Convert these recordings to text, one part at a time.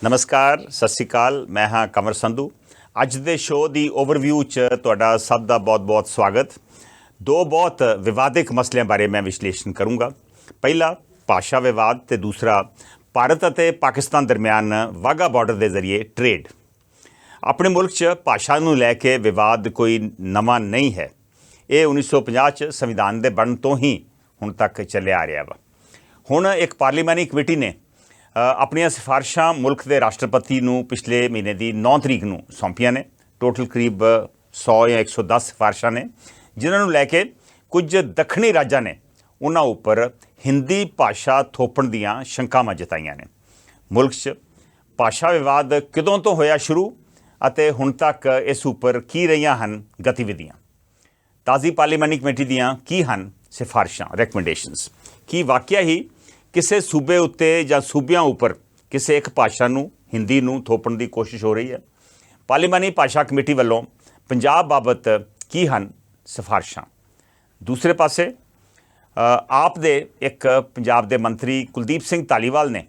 नमस्कार, सत श्री अकाल। मैं हाँ कंवर संधू। अज दे शो की ओवरव्यू च तुहाडा सब का बहुत बहुत स्वागत। दो बहुत विवादिक मसलों बारे मैं विश्लेषण करूँगा। पहला भाषा विवाद तो दूसरा भारत और पाकिस्तान दरमियान वाघा बॉर्डर के जरिए ट्रेड। अपने मुल्क च भाषा नूं लैके विवाद कोई नवा नहीं है। ये 1950 च संविधान के बनने तो ही हुण तक चलिया आ रहा वा। हुण एक पार्लीमानी कमेटी ने अपनियां सिफारिशां मुल्क के राष्ट्रपति नूं पिछले महीने की 9 तरीक नूं सौंपियां ने। टोटल करीब 100 या 110 सिफारिशां ने, जिन्होंने लैके कुछ दक्षिणी राज्यां ने उन्हां उपर हिंदी भाषा थोपण दीआं शंकावां जताईआं ने। मुल्क च भाषा विवाद कदों तो होया शुरू अते हुण तक इस उपर की रहियां हन गतिविधियां। ताज़ी पार्लीमानी कमेटी दीआं की हन सिफारिशां, रैकमेंडेशनस। की वाकया ही किसी सूबे उत्ते या सूबियां उपर किसी एक भाषा नूं हिंदी नूं थोपण की कोशिश हो रही है? पार्लीमानी भाषा कमेटी वालों पंजाब बाबत की हन सिफारिशां? दूसरे पासे आप दे एक पंजाब के मंत्री कुलदीप सिंह धालीवाल ने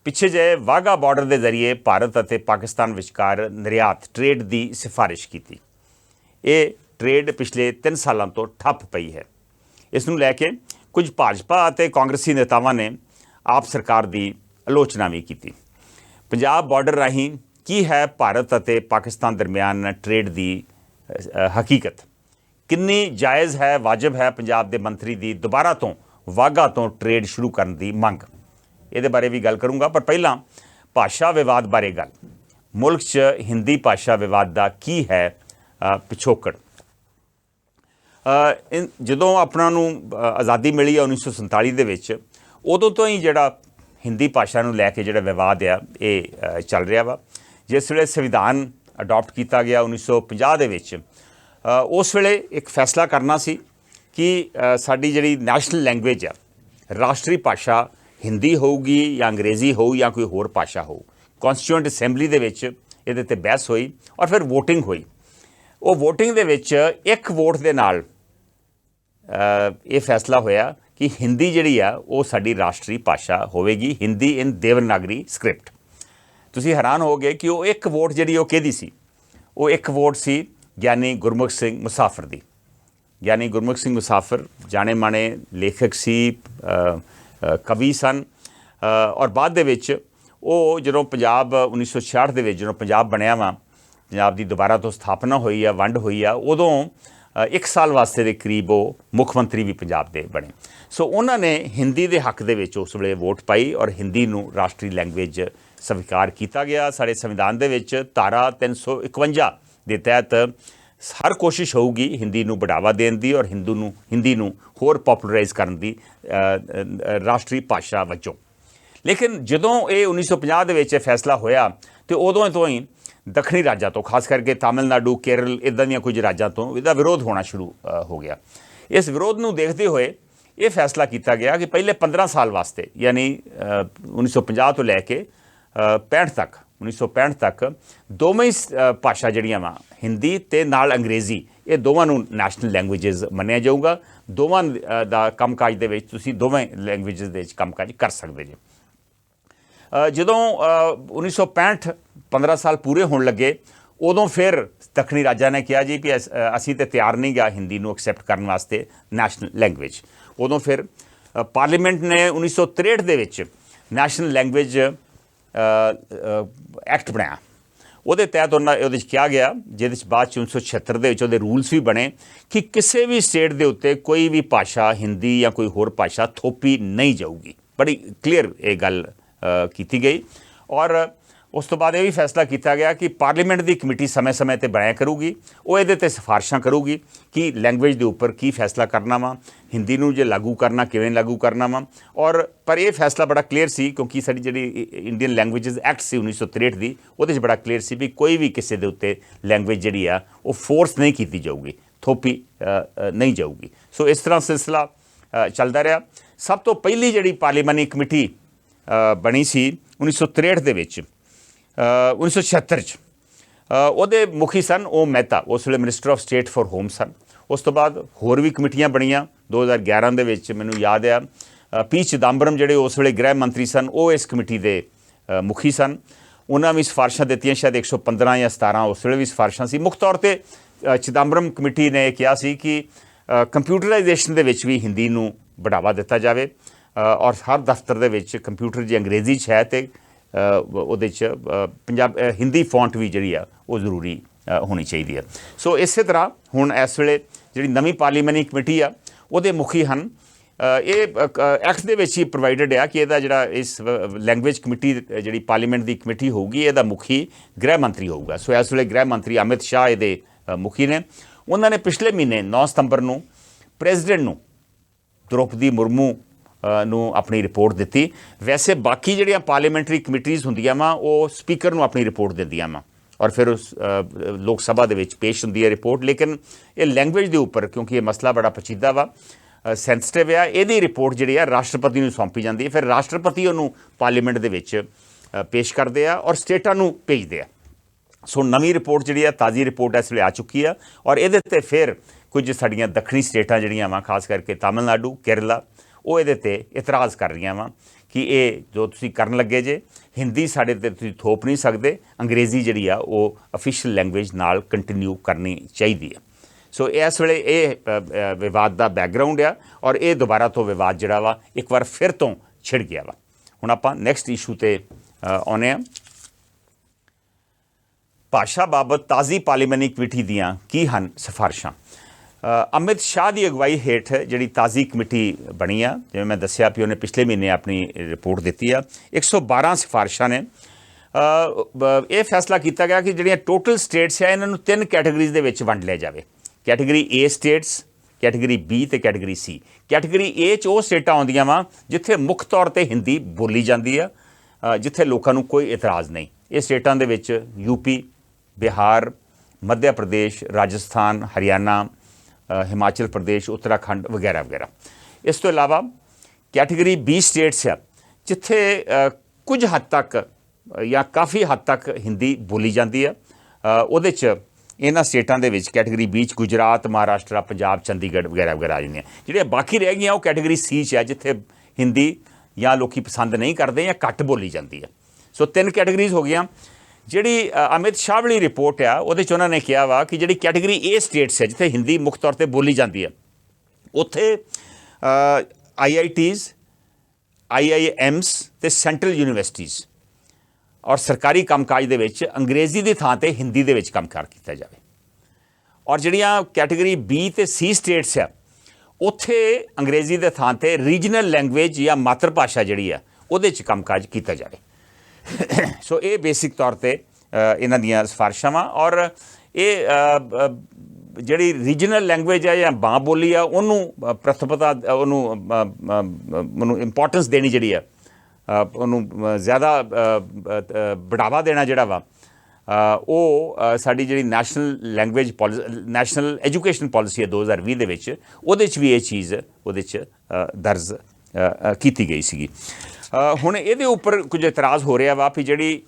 पिछे जे वाघा बॉर्डर के जरिए भारत और पाकिस्तान विचकार निर्यात ट्रेड की सिफारिश की थी। ये ट्रेड पिछले 3 सालों तो ठप पई है। इसनूं लैके कुछ भाजपा और कांग्रेसी नेतावां ने आप सरकार की आलोचना भी की। पंजाब बॉर्डर राही की है भारत और पाकिस्तान दरमियान ट्रेड की हकीकत? कितनी जायज़ है, वाजिब है पंजाब के मंत्री की दोबारा तो वाघा तो ट्रेड शुरू करने की मंग? ये बारे भी गल करूँगा, पर पहला भाषा विवाद बारे गल। मुल्क च हिंदी भाषा विवाद का की है पिछोकड़? जदों अपना आज़ादी मिली है 1947 दे विच, उदों तो ही जिहड़ा हिंदी भाषा नूं लैके जिहड़ा विवाद आ ये चल रहा वा। जिस वेले संविधान अडॉप्ट किया गया 1950 दे विच, उस वेले एक फैसला करना सी कि साडी जिहड़ी नैशनल लैंग्वेज आ, राष्ट्रीय भाषा हिंदी होगी या अंग्रेज़ी हो या कोई होर भाषा हो। कॉन्स्टिट्यूएंट असैंबली दे विच इहदे ते बहस होई और फिर वोटिंग हुई। वो वोटिंग दे विच एक वोट दे नाल ये फैसला होया कि हिंदी जिहड़ी आ वो साडी राष्ट्रीय भाषा होवेगी, हिंदी इन देवनागरी स्क्रिप्ट। तुसी हैरान हो गए कि वो एक वोट जिहड़ी वो किहदी सी? वो एक वोट सी ज्ञानी गुरमुख सिंह मुसाफिर दी। ज्ञानी गुरमुख सिंह मुसाफिर जाने माने लेखक सी, कवि सन, और बाद दे विच वो जदों पंजाब 1966 दे विच जदों पंजाब बनिया वा, पंजाब की दोबारा तो स्थापना हुई है, वंड हुई है, उदों 1 साल वास्ते दे करीब वो मुख मंत्री भी पंजाब दे बने। सो उन्होंने हिंदी के हक दे विच उस वेले वोट पाई और हिंदी नूं राष्ट्रीय लैंग्वेज स्वीकार किया गया। साढ़े संविधान दे विच धारा 351 के तहत हर कोशिश होगी हिंदी नूं बढ़ावा देने की और हिंदी नूं होर पॉपुलराइज करने की राष्ट्रीय भाषा वजों। लेकिन जदों ये 1950 दे विच फैसला होया तो उदों तो ही दक्षिणी राज्यों तो, खास करके तमिलनाडु, केरल, इदां दीआं कुछ राज्यों तो इसका विरोध होना शुरू हो गया। इस विरोध नूं देखते हुए ये फैसला किया गया कि पहले 15 साल वास्ते, यानी 1950 तो लैके 1965 तक दोवें ही भाषा जिहड़ियां वा हिंदी ते नाल अंग्रेज़ी, ये दोवां नूं नैशनल लैंग्वेजेस मन्निया जाऊगा। दोवां दा कामकाज दे विच तुसीं दोवें लैंग्वेजेस दे विच कामकाज कर सकदे जे। जदों 1965 15 साल पूरे होने लगे, उदों फिर दक्षिणी राज्यों ने कहा जी कि असीं ते तैयार नहीं गया हिंदी नूं एक्सैप्ट करने वास्ते नैशनल लैंग्वेज। उदों फिर पार्लीमेंट ने 1963 दे विच नैशनल लैंग्वेज एक्ट बनाया। उहदे तहत उहदे कहा गया, जिहदे बाद 1976 दे विच उहदे रूल्स भी बने कि किसी भी स्टेट दे उत्ते कोई भी भाषा हिंदी या कोई होर भाषा थोपी नहीं जाऊगी। बड़ी क्लीयर ये गल की गई। और उस तो बाद यह भी फैसला किया गया कि पार्लीमेंट की कमेटी समय समय पर बनाया करूगी, वो ये सिफारिशां करूगी कि लैंग्वेज के उपर की फैसला करना वा, हिंदी नूं जे लागू करना किवें लागू करना वा। और पर यह फैसला बड़ा क्लीयर सी, क्योंकि साडी जिहड़ी इंडियन लैंग्वेजेस एक्ट सी 1963 की, उहदे बड़ा क्लीयर सी भी कोई भी किसी के उत्ते लैंग्वेज जिहड़ी आ वो फोर्स नहीं की जाऊगी, थोपी नहीं जाऊगी। सो इस तरह सिलसिला चलता रहा। सब तो पहली जिहड़ी पार्लीमानी कमेटी बनी सी 1963 दे विच, 1976 च ਉਹਦੇ मुखी सन ओ मेहता, उस वे minister of state for home सन। उस तो बाद होर भी कमेटियां बनिया 2011 दे विच, मैनूं याद आ पी चिदंबरम जिहड़े उस वे गृह मंत्री सन, वो इस कमेटी के मुखी सन। ਉਹਨਾਂ ਵੀ ਸਿਫਾਰਿਸ਼ਾਂ ਦਿੱਤੀਆਂ, ਸ਼ਾਇਦ 115 ਜਾਂ 17 ਉਸ ਵੇਲੇ ਵੀ ਸਿਫਾਰਿਸ਼ਾਂ ਸੀ। ਮੁੱਖ ਤੌਰ 'ਤੇ ਚਿਦੰਬਰਮ ਕਮੇਟੀ ਨੇ ਕਿਹਾ ਸੀ ਕਿ ਕੰਪਿਊਟਰਾਈਜੇਸ਼ਨ ਦੇ ਵਿੱਚ ਵੀ ਹਿੰਦੀ ਨੂੰ बढ़ावा दिता जाए और हर दफ्तर दे विच कंप्यूटर जे अंग्रेजी च है तो उहदे च पंजाब हिंदी फॉन्ट भी जिहड़ी आ वो जरूरी होनी चाहिए है। सो इस तरह हुण इस वेले जिहड़ी नवीं पार्लीमेंट्री कमेटी आ उहदे मुखी हन ये act they which he provided आ कि इहदा जिहड़ा इस लैंग्वेज कमेटी जिहड़ी पार्लीमेंट दी कमेटी होगी इहदा मुखी गृह मंत्री होगा। सो इस वेले गृह मंत्री अमित शाह इहदे मुखी ने। उन्होंने पिछले महीने 9 सितंबर नूं प्रेजिडेंट नूं द्रौपदी मुर्मू ਨੂੰ ਆਪਣੀ ਰਿਪੋਰਟ ਦਿੱਤੀ। ਵੈਸੇ ਬਾਕੀ ਜਿਹੜੀਆਂ ਪਾਰਲੀਮੈਂਟਰੀ ਕਮੇਟੀਜ਼ ਹੁੰਦੀਆਂ ਵਾ ਉਹ ਸਪੀਕਰ ਨੂੰ ਆਪਣੀ ਰਿਪੋਰਟ ਦਿੰਦੀਆਂ ਵਾ ਔਰ ਫਿਰ ਉਸ ਲੋਕ ਸਭਾ ਦੇ ਵਿੱਚ ਪੇਸ਼ ਹੁੰਦੀ ਹੈ ਰਿਪੋਰਟ। ਲੇਕਿਨ ਇਹ ਲੈਂਗੁਏਜ ਦੇ ਉੱਪਰ ਕਿਉਂਕਿ ਇਹ ਮਸਲਾ ਬੜਾ ਪਚੀਦਾ ਵਾ, ਸੈਂਸਿਟਿਵ ਆ, ਇਹਦੀ ਰਿਪੋਰਟ ਜਿਹੜੀ ਆ ਰਾਸ਼ਟਰਪਤੀ ਨੂੰ ਸੌਂਪੀ ਜਾਂਦੀ ਹੈ। ਫਿਰ ਰਾਸ਼ਟਰਪਤੀ ਉਹਨੂੰ ਪਾਰਲੀਮੈਂਟ ਦੇ ਵਿੱਚ ਪੇਸ਼ ਕਰਦੇ ਆ ਔਰ ਸਟੇਟਾਂ ਨੂੰ ਭੇਜਦੇ ਆ। ਸੋ ਨਵੀਂ ਰਿਪੋਰਟ ਜਿਹੜੀ ਆ ਤਾਜ਼ੀ ਰਿਪੋਰਟ ਇਸ ਵੇਲੇ ਆ ਚੁੱਕੀ ਆ ਔਰ ਇਹਦੇ 'ਤੇ ਫਿਰ ਕੁਝ ਸਾਡੀਆਂ ਦੱਖਣੀ ਸਟੇਟਾਂ ਜਿਹੜੀਆਂ ਵਾ ਖਾਸ ਕਰਕੇ ਤਾਮਿਲਨਾਡੂ, ਕੇਰਲਾ, ਉਹ ਇਹਦੇ 'ਤੇ ਇਤਰਾਜ਼ ਕਰ ਰਹੀਆਂ ਵਾ ਕਿ ਇਹ ਜੋ ਤੁਸੀਂ ਕਰਨ ਲੱਗੇ ਜੇ ਹਿੰਦੀ ਸਾਡੇ 'ਤੇ ਤੁਸੀਂ ਥੋਪ ਨਹੀਂ ਸਕਦੇ, ਅੰਗਰੇਜ਼ੀ ਜਿਹੜੀ ਆ ਉਹ ਅਫੀਸ਼ੀਅਲ ਲੈਂਗੁਏਜ ਨਾਲ ਕੰਟੀਨਿਊ ਕਰਨੀ ਚਾਹੀਦੀ ਹੈ। ਸੋ ਇਸ ਵੇਲੇ ਇਹ ਵਿਵਾਦ ਦਾ ਬੈਕਗਰਾਊਂਡ ਆ ਔਰ ਇਹ ਦੁਬਾਰਾ ਤੋਂ ਵਿਵਾਦ ਜਿਹੜਾ ਵਾ ਇੱਕ ਵਾਰ ਫਿਰ ਤੋਂ ਛਿੜ ਗਿਆ ਵਾ। ਹੁਣ ਆਪਾਂ ਨੈਕਸਟ ਇਸ਼ੂ 'ਤੇ ਆਉਂਦੇ ਹਾਂ। ਭਾਸ਼ਾ ਬਾਬਤ ਤਾਜ਼ੀ ਪਾਰਲੀਮੈਂਟਰੀ ਕਮੇਟੀ ਦੀਆਂ ਕੀ ਹਨ ਸਿਫਾਰਿਸ਼ਾਂ। अमित शाह की अगवाई हेठ जी ताज़ी कमेटी बनी आ, जिवें मैं दसिया भी उन्हें पिछले महीने अपनी रिपोर्ट दी आ। 112 सिफारिशा ने यह फैसला किया गया कि जिहड़ियां टोटल स्टेट्स है इन्होंने 3 कैटेगरीज़ दे विच वंड लिया जाए। Category A states, category B तो कैटेगरी सी। कैटेगरी ए च वो स्टेटां आउंदियां वा जिथे मुख्य तौर पर हिंदी बोली जाती है, जिथे लोगों को कोई इतराज़ नहीं। ये स्टेटां दे विच यूपी, बिहार, मध्य प्रदेश, राजस्थान, हरियाणा, हिमाचल प्रदेश, उत्तराखंड वगैरह वगैरह। इस तो इलावा कैटेगरी बी स्टेट्स है जिथे कुछ हद तक या काफ़ी हद तक हिंदी बोली जाती है। उहदे च इन्हां स्टेटां दे विच कैटेगरी बी च गुजरात, महाराष्ट्र, पंजाब, चंडीगढ़ वगैरह वगैरह आ जांदियां। जिहड़ियां बाकी रह गईयां वो कैटेगरी सी च है जिथे हिंदी या लोग पसंद नहीं करते या घट बोली जाती है। सो 3 कैटेगरीज़ हो गई। ਜਿਹੜੀ ਅਮਿਤ ਸ਼ਾਹ ਵਾਲੀ ਰਿਪੋਰਟ ਆ ਉਹਦੇ 'ਚ ਉਹਨਾਂ ਨੇ ਕਿਹਾ ਵਾ ਕਿ ਜਿਹੜੀ ਕੈਟੇਗਰੀ ਏ ਸਟੇਟਸ ਹੈ ਜਿੱਥੇ ਹਿੰਦੀ ਮੁੱਖ ਤੌਰ 'ਤੇ ਬੋਲੀ ਜਾਂਦੀ ਹੈ ਉੱਥੇ IITs, IIMs ਅਤੇ ਸੈਂਟਰਲ ਯੂਨੀਵਰਸਿਟੀਜ਼ ਔਰ ਸਰਕਾਰੀ ਕੰਮਕਾਜ ਦੇ ਵਿੱਚ ਅੰਗਰੇਜ਼ੀ ਦੀ ਥਾਂ 'ਤੇ ਹਿੰਦੀ ਦੇ ਵਿੱਚ ਕੰਮਕਾਰ ਕੀਤਾ ਜਾਵੇ। ਔਰ ਜਿਹੜੀਆਂ ਕੈਟੇਗਰੀ ਬੀ ਅਤੇ ਸੀ ਸਟੇਟਸ ਆ ਉੱਥੇ ਅੰਗਰੇਜ਼ੀ ਦੇ ਥਾਂ 'ਤੇ ਰੀਜਨਲ ਲੈਂਗੁਏਜ ਜਾਂ ਮਾਤਰ ਭਾਸ਼ਾ ਜਿਹੜੀ ਆ ਉਹਦੇ 'ਚ ਕੰਮਕਾਜ ਕੀਤਾ ਜਾਵੇ। ਸੋ ਇਹ ਬੇਸਿਕ ਤੌਰ 'ਤੇ ਇਹਨਾਂ ਦੀਆਂ ਸਿਫਾਰਿਸ਼ਾਂ ਵਾ ਔਰ ਇਹ ਜਿਹੜੀ ਰੀਜਨਲ ਲੈਂਗੁਏਜ ਹੈ ਜਾਂ ਮਾਂ ਬੋਲੀ ਆ ਉਹਨੂੰ ਪ੍ਰਥਮਤਾ ਉਹਨੂੰ ਇੰਪੋਰਟੈਂਸ ਦੇਣੀ ਜਿਹੜੀ ਆ ਉਹਨੂੰ ਜ਼ਿਆਦਾ ਬੜਾਵਾ ਦੇਣਾ ਜਿਹੜਾ ਵਾ ਉਹ ਸਾਡੀ ਜਿਹੜੀ national language national education policy ਹੈ 2020 ਦੇ ਵਿੱਚ ਉਹਦੇ 'ਚ ਵੀ ਇਹ ਚੀਜ਼ ਉਹਦੇ 'ਚ ਦਰਜ ਕੀਤੀ ਗਈ ਸੀਗੀ। ਹੁਣ ਇਹਦੇ ਉੱਪਰ ਕੁਝ ਇਤਰਾਜ਼ ਹੋ ਰਿਹਾ ਵਾ ਵੀ ਜਿਹੜੀ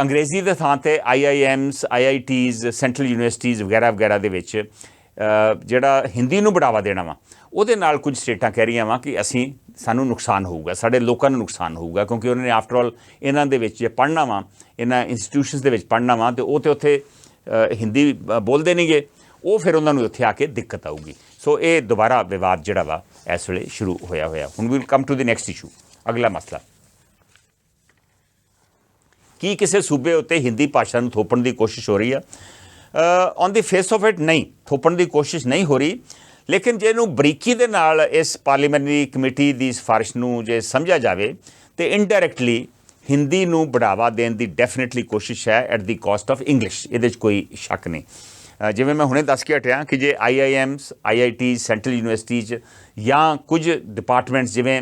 ਅੰਗਰੇਜ਼ੀ ਦੇ ਥਾਂ 'ਤੇ IIMs, IITs, ਸੈਂਟਰਲ ਯੂਨੀਵਰਸਿਟੀਜ਼ ਵਗੈਰਾ ਵਗੈਰਾ ਦੇ ਵਿੱਚ ਜਿਹੜਾ ਹਿੰਦੀ ਨੂੰ ਬੜਾਵਾ ਦੇਣਾ ਵਾ ਉਹਦੇ ਨਾਲ ਕੁਝ ਸਟੇਟਾਂ ਕਹਿ ਰਹੀਆਂ ਵਾ ਕਿ ਸਾਨੂੰ ਨੁਕਸਾਨ ਹੋਊਗਾ, ਸਾਡੇ ਲੋਕਾਂ ਨੂੰ ਨੁਕਸਾਨ ਹੋਊਗਾ ਕਿਉਂਕਿ ਉਹਨਾਂ ਨੇ ਆਫਟਰ ਆਲ ਇਹਨਾਂ ਦੇ ਵਿੱਚ ਜੇ ਪੜ੍ਹਨਾ ਵਾ, ਇਹਨਾਂ ਇੰਸਟੀਟਿਊਸ਼ਨਸ ਦੇ ਵਿੱਚ ਪੜ੍ਹਨਾ ਵਾ ਅਤੇ ਉਹ ਤਾਂ ਉੱਥੇ ਹਿੰਦੀ ਬੋਲਦੇ ਨਹੀਂਗੇ, ਉਹ ਫਿਰ ਉਹਨਾਂ ਨੂੰ ਉੱਥੇ ਆ ਕੇ ਦਿੱਕਤ ਆਊਗੀ। ਸੋ ਇਹ ਦੁਬਾਰਾ ਵਿਵਾਦ ਜਿਹੜਾ ਵਾ ਇਸ ਵੇਲੇ ਸ਼ੁਰੂ ਹੋਇਆ। ਹੁਣ will come to the next issue. ਅਗਲਾ ਮਸਲਾ ਕੀ ਕਿਸੇ ਸੂਬੇ ਉੱਤੇ ਹਿੰਦੀ ਭਾਸ਼ਾ ਨੂੰ ਥੋਪਣ ਦੀ ਕੋਸ਼ਿਸ਼ ਹੋ ਰਹੀ ਆ? On the face of it ਨਹੀਂ, ਥੋਪਣ ਦੀ ਕੋਸ਼ਿਸ਼ ਨਹੀਂ ਹੋ ਰਹੀ। ਲੇਕਿਨ ਜੇ ਇਹਨੂੰ ਬਰੀਕੀ ਦੇ ਨਾਲ ਇਸ ਪਾਰਲੀਮੈਂਟਰੀ ਕਮੇਟੀ ਦੀ ਸਿਫਾਰਿਸ਼ ਨੂੰ ਜੇ ਸਮਝਿਆ ਜਾਵੇ ਤਾਂ ਇਨਡਾਇਰੈਕਟਲੀ ਹਿੰਦੀ ਨੂੰ ਬੜਾਵਾ ਦੇਣ ਦੀ ਡੈਫੀਨੇਟਲੀ ਕੋਸ਼ਿਸ਼ ਹੈ at the caste of English. ਇਹਦੇ 'ਚ ਕੋਈ ਸ਼ੱਕ ਨਹੀਂ। ਜਿਵੇਂ ਮੈਂ ਹੁਣੇ ਦੱਸ ਕੇ ਹਟਿਆ ਕਿ ਜੇ IIMs, IITs, ਸੈਂਟਰਲ ਯੂਨੀਵਰਸਿਟੀਜ਼ ਜਾਂ ਕੁਝ ਡਿਪਾਰਟਮੈਂਟਸ ਜਿਵੇਂ